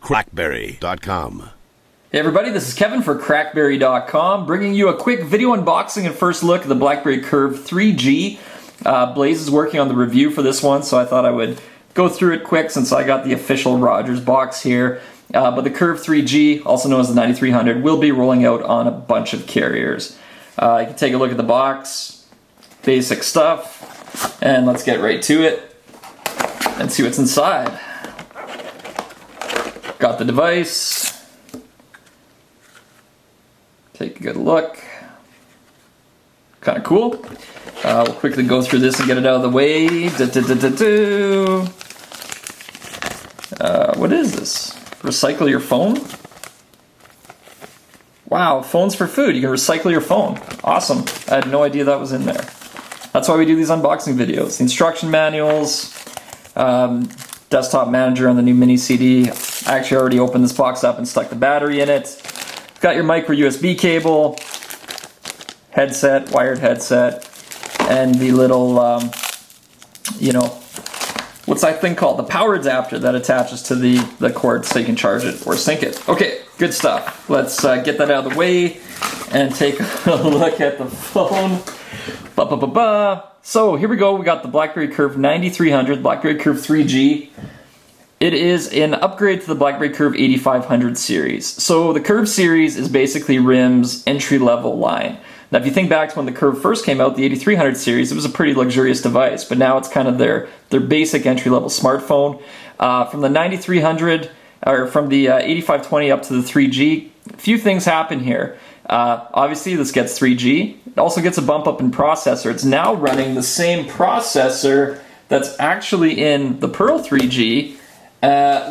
CrackBerry.com. Hey everybody, this is Kevin for CrackBerry.com, bringing you a quick video unboxing and first look at the BlackBerry Curve 3G. Blaze is working on the review for this one, so I thought I would go through it quick since I got the official Rogers box here. But the Curve 3G, also known as the 9300, will be rolling out on a bunch of carriers. You can take a look at the box, basic stuff, and let's get right to it and see what's inside. Got the device. Take a good look. Kind of cool. We'll quickly go through this and get it out of the way. What is this? Recycle your phone? Wow, phones for food. You can recycle your phone. Awesome. I had no idea that was in there. That's why we do these unboxing videos. The instruction manuals, desktop manager on the new mini CD. I actually already opened this box up and stuck the battery in it. Got your micro USB cable, headset, wired headset, and the little, what's that thing called? The power adapter that attaches to the cord so you can charge it or sync it. Okay, good stuff. Let's get that out of the way and take a look at the phone. So here we go. We got the BlackBerry Curve 9300, BlackBerry Curve 3G. It is an upgrade to the BlackBerry Curve 8500 series. So the Curve series is basically RIM's entry-level line. Now if you think back to when the Curve first came out, the 8300 series, it was a pretty luxurious device, but now it's kind of their basic entry-level smartphone. From the 9300, or from the 8520 up to the 3G, a few things happen here. Obviously this gets 3G. It also gets a bump up in processor. It's now running the same processor that's actually in the Pearl 3G,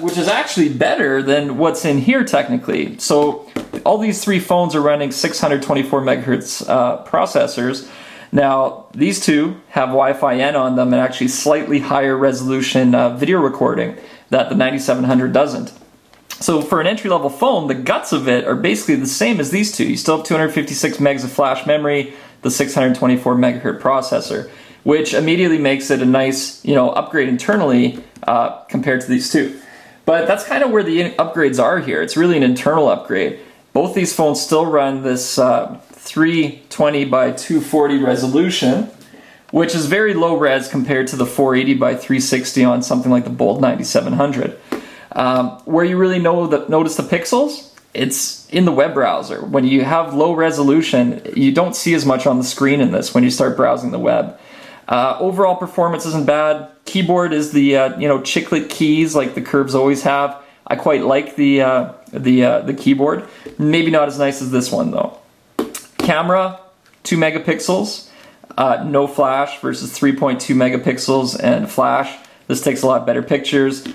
which is actually better than what's in here technically. So all these three phones are running 624 megahertz processors. Now these two have Wi-Fi N on them and actually slightly higher resolution video recording that the 9700 doesn't. So for an entry-level phone, the guts of it are basically the same as these two. You still have 256 megs of flash memory, the 624 megahertz processor, which immediately makes it a nice, upgrade internally compared to these two. But that's kind of where the upgrades are here. It's really an internal upgrade. Both these phones still run this 320 by 240 resolution, which is very low res compared to the 480 by 360 on something like the Bold 9700. Where you really notice the pixels, it's in the web browser. When you have low resolution, you don't see as much on the screen in this when you start browsing the web. Overall performance isn't bad. Keyboard is the chiclet keys like the Curves always have. I quite like the keyboard. Maybe not as nice as this one though. Camera, 2 megapixels, no flash versus 3.2 megapixels and flash. This takes a lot better pictures.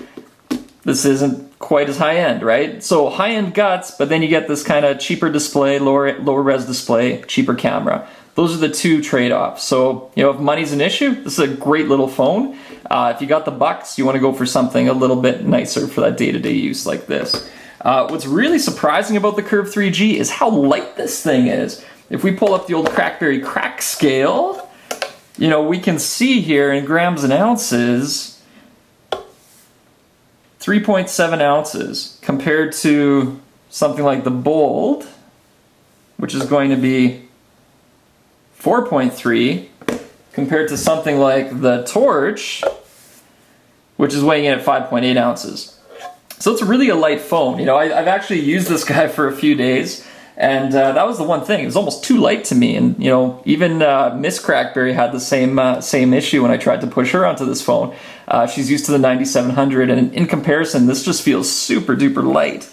This isn't quite as high-end, right? So high-end guts, but then you get this kind of cheaper display, lower res display, cheaper camera. Those are the two trade-offs. So, if money's an issue, this is a great little phone. If you got the bucks, you want to go for something a little bit nicer for that day-to-day use like this. What's really surprising about the Curve 3G is how light this thing is. If we pull up the old CrackBerry crack scale, we can see here in grams and ounces, 3.7 ounces compared to something like the Bold, which is going to be 4.3, compared to something like the Torch, which is weighing in at 5.8 ounces. So it's really a light phone. I've actually used this guy for a few days, and that was the one thing. It was almost too light to me, and even Miss CrackBerry had the same issue when I tried to push her onto this phone. She's used to the 9700, and in comparison, this just feels super duper light.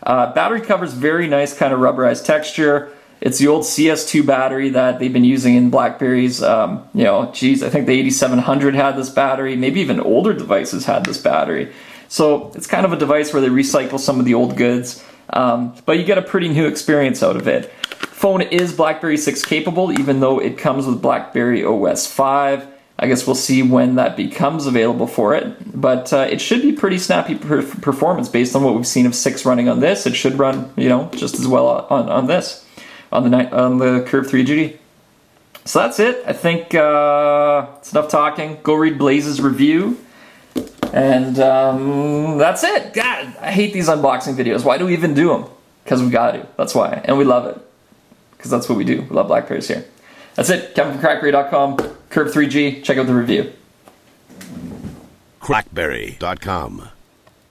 Battery cover's very nice, kind of rubberized texture. It's the old CS2 battery that they've been using in BlackBerries. I think the 8700 had this battery. Maybe even older devices had this battery. So it's kind of a device where they recycle some of the old goods, but you get a pretty new experience out of it. Phone is BlackBerry 6 capable, even though it comes with BlackBerry OS 5. I guess we'll see when that becomes available for it, but it should be pretty snappy performance based on what we've seen of 6 running on this. It should run, just as well on this, on the Curve 3G. So that's it. I think it's enough talking. Go read Blaze's review. And that's it. God, I hate these unboxing videos. Why do we even do them? Because we got to. That's why. And we love it. Because that's what we do. We love BlackBerries here. That's it. Kevin from CrackBerry.com. Curve 3G. Check out the review. CrackBerry.com